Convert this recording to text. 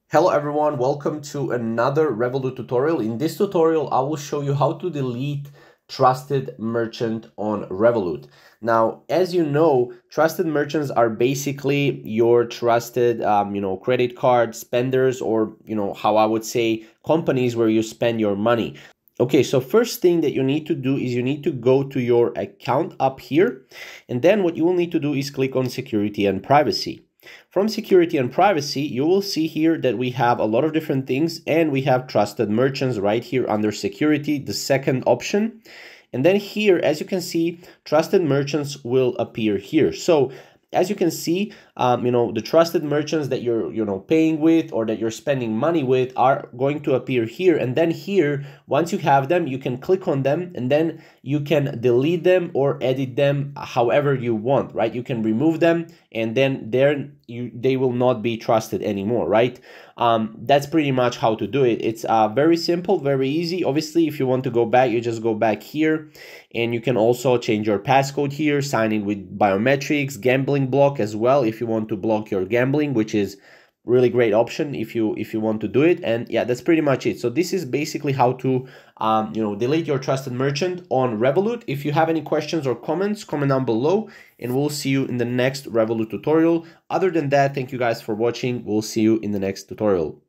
Hello everyone, welcome to another Revolut tutorial. In this tutorial, I will show you how to delete trusted merchant on Revolut. Now, as you know, trusted merchants are basically your trusted, credit card spenders, or, how I would say companies where you spend your money. Okay, so first thing that you need to do is you need to go to your account up here. And then what you will need to do is click on security and privacy. From security and privacy, you will see here that we have a lot of different things, and we have trusted merchants right here under security, the second option. And then here, as you can see, trusted merchants will appear here. So as you can see, the trusted merchants that you're paying with or that you're spending money with are going to appear here. And then here, once you have them, you can click on them, and then you can delete them or edit them however you want, right? You can remove them, and then they will not be trusted anymore, right? That's pretty much how to do it. It's very simple, very easy. Obviously, if you want to go back, you just go back here, and you can also change your passcode here, sign in with biometrics, gambling block as well if you want to block your gambling, which is really great option if you want to do it. And yeah, that's pretty much it. So this is basically how to delete your trusted merchant on Revolut. If you have any questions or comments, comment down below, and we'll see you in the next Revolut tutorial. Other than that, thank you guys for watching. We'll see you in the next tutorial.